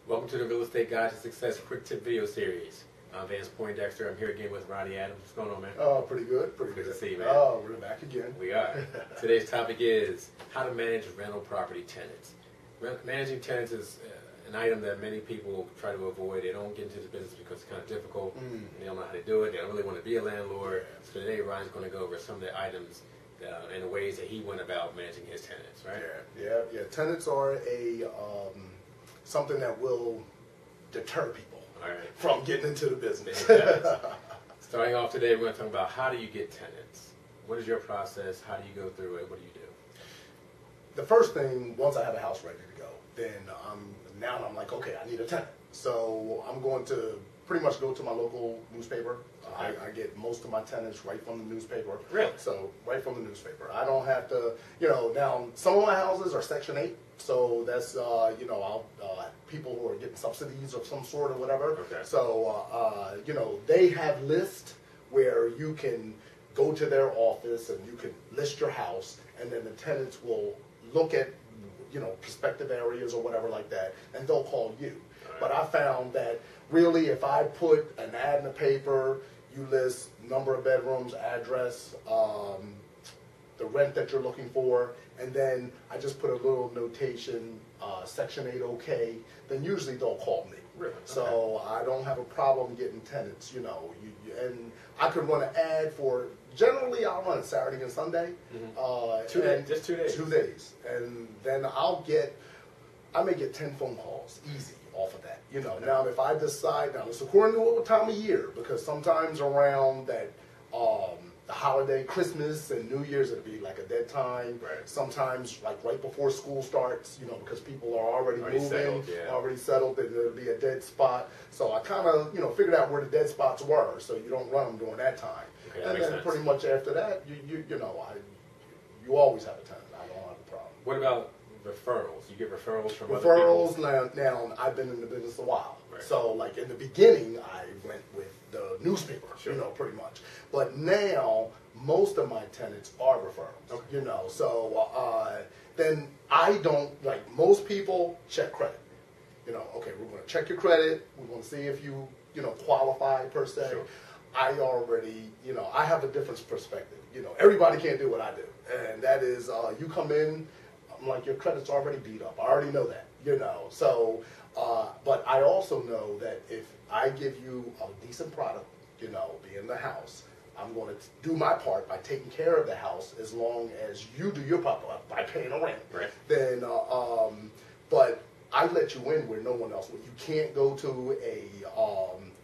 Welcome to the Real Estate Guide to Success Quick Tip Video Series. I'm Vance Poindexter. I'm here again with Ronnie Adams. What's going on, man? Oh, pretty good. Pretty good good to see you, man. Oh, we're back again. We are. Today's topic is how to manage rental property tenants. Managing tenants is an item that many people try to avoid. They don't get into this business because it's kind of difficult. They don't know how to do it. They don't really want to be a landlord. So today, Ronnie's going to go over some of the items and the ways that he went about managing his tenants, right? Yeah. Tenants are a something that will deter people from getting into the business. Starting off today, we're going to talk about how do you get tenants? What is your process? How do you go through it? What do you do? The first thing, once I have a house ready to go, then I'm like, okay, I need a tenant. So I'm going to pretty much go to my local newspaper. I get most of my tenants right from the newspaper. Really? So right from the newspaper. I don't have to, now some of my houses are Section 8. So that's, people who are getting subsidies of some sort or whatever. Okay. So, they have lists where you can go to their office and you can list your house, and then the tenants will look at, prospective areas or whatever like that, and they'll call you. Right. But I found that really if I put an ad in the paper, you list number of bedrooms, address, the rent that you're looking for, and then I just put a little notation, Section 8 okay, then usually they'll call me. Really? So I don't have a problem getting tenants, and I could run an ad for, generally I'll run it Saturday and Sunday. Just 2 days? 2 days. And then I may get 10 phone calls, easy, off of that. Now if I decide, now it's according to what time of year, because sometimes around that, the holiday, Christmas and New Year's, it'll be like a dead time. Right. Sometimes like right before school starts, because people are already moving, already settled, then there'll be a dead spot. So I kind of, figured out where the dead spots were, so you don't run them during that time. Okay, and then pretty much after that, you always have a tenant. I don't have a problem. What about referrals? You get referrals from other referrals. people? Now I've been in the business a while, right. So like in the beginning, I went with the newspaper, pretty much. But now most of my tenants are referrals, So then I don't, like most people, check credit. Okay, we're going to check your credit. We're going to see if you qualify per se. Sure. I already, I have a different perspective. Everybody can't do what I do, and that is you come in. I'm like, your credit's already beat up. I already know that, So, but I also know that if I give you a decent product, be in the house, I'm going to do my part by taking care of the house as long as you do your part by paying a rent. Right. Then, but I let you in where no one else will. You can't go to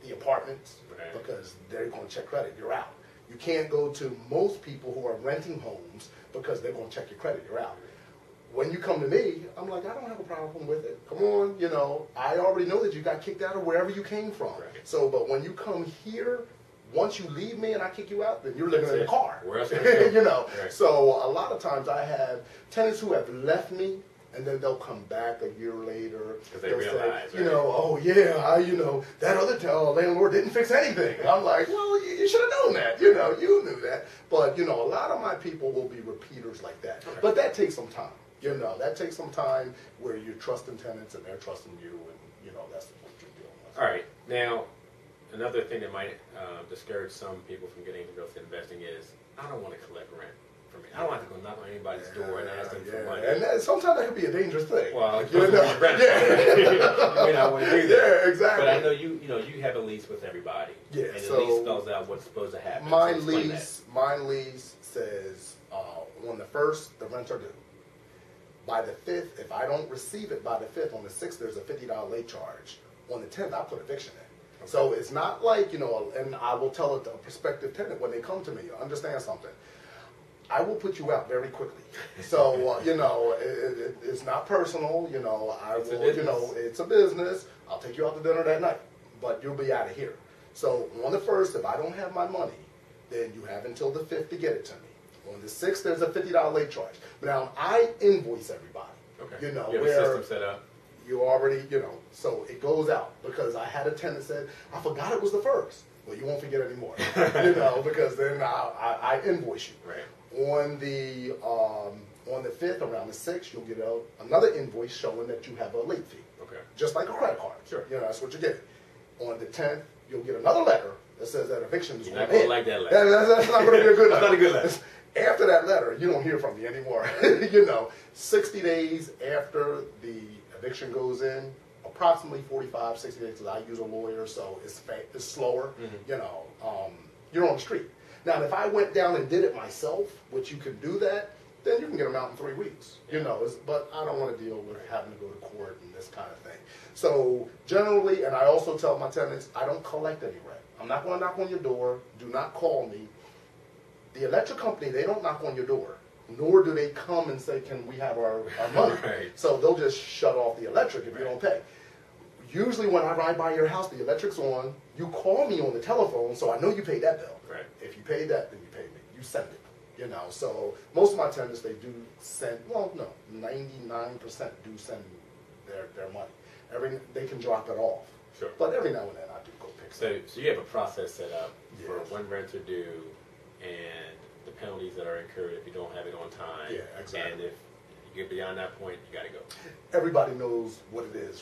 the apartments because they're going to check credit. You're out. You can't go to most people who are renting homes because they're going to check your credit. You're out. When you come to me, I'm like, I don't have a problem with it. Come on, I already know that you got kicked out of wherever you came from. Right. So, but when you come here, once you leave me and I kick you out, then you're living in the car. Where else Right. So a lot of times I have tenants who have left me, and then they'll come back a year later. Because they realize, say, oh yeah, that other landlord didn't fix anything. I'm like, well, you should have known that. You knew that. But a lot of my people will be repeaters like that. Okay. But that takes some time. That takes some time where you're trusting tenants and they're trusting you, and that's what you're dealing with. All right. Now, another thing that might discourage some people from getting into real estate investing is I don't want to collect rent from me. I don't have to go knock on anybody's door and ask them for money. And sometimes that could be a dangerous thing. Well, you may not want to do that. Yeah, exactly. But I know you have a lease with everybody. Yeah. And so the lease spells out what's supposed to happen. My lease says on the 1st the rents are due. By the 5th, if I don't receive it by the 5th, on the 6th there's a $50 late charge. On the 10th, I put eviction in. Okay. So it's not like, and I will tell a prospective tenant when they come to me, understand something. I will put you out very quickly. So, it's not personal, it's a business. I'll take you out to dinner that night, but you'll be out of here. So on the 1st, if I don't have my money, then you have until the 5th to get it to me. On the 6th, there's a $50 late charge. Now, I invoice everybody. Okay. You have a system set up. You already, so it goes out. Because I had a tenant said, I forgot it was the 1st. Well, you won't forget anymore. Because then I invoice you. Right. On the On the 5th, around the 6th, you'll get another invoice showing that you have a late fee. Okay. Just like a credit card. Sure. You know, that's what you get. On the 10th, you'll get another letter that says that eviction is You're going not going in. to like that letter. That's not going to be a good letter. That's not a good letter. After that letter, you don't hear from me anymore. You know, 60 days after the eviction goes in, approximately 45, 60 days, because I use a lawyer, so it's slower. You know, you're on the street. Now, if I went down and did it myself, which you can do that, then you can get them out in 3 weeks. You know, but I don't want to deal with having to go to court and this kind of thing. So generally, and I also tell my tenants, I don't collect any rent. I'm not going to knock on your door. Do not call me. The electric company, they don't knock on your door, nor do they come and say, can we have our money? Right. So they'll just shut off the electric if you don't pay. Usually when I ride by your house, the electric's on. You call me on the telephone, so I know you paid that bill. Right. If you paid that, then you paid me. You send it. You know, so most of my tenants, they do send, well, no, 99% do send their money. They can drop it off. Sure. But every now and then I do go pick some. So you have a process set up for Yeah. when rents are due and the penalties that are incurred if you don't have it on time. Yeah, exactly. And if you get beyond that point, you got to go. Everybody knows what it is.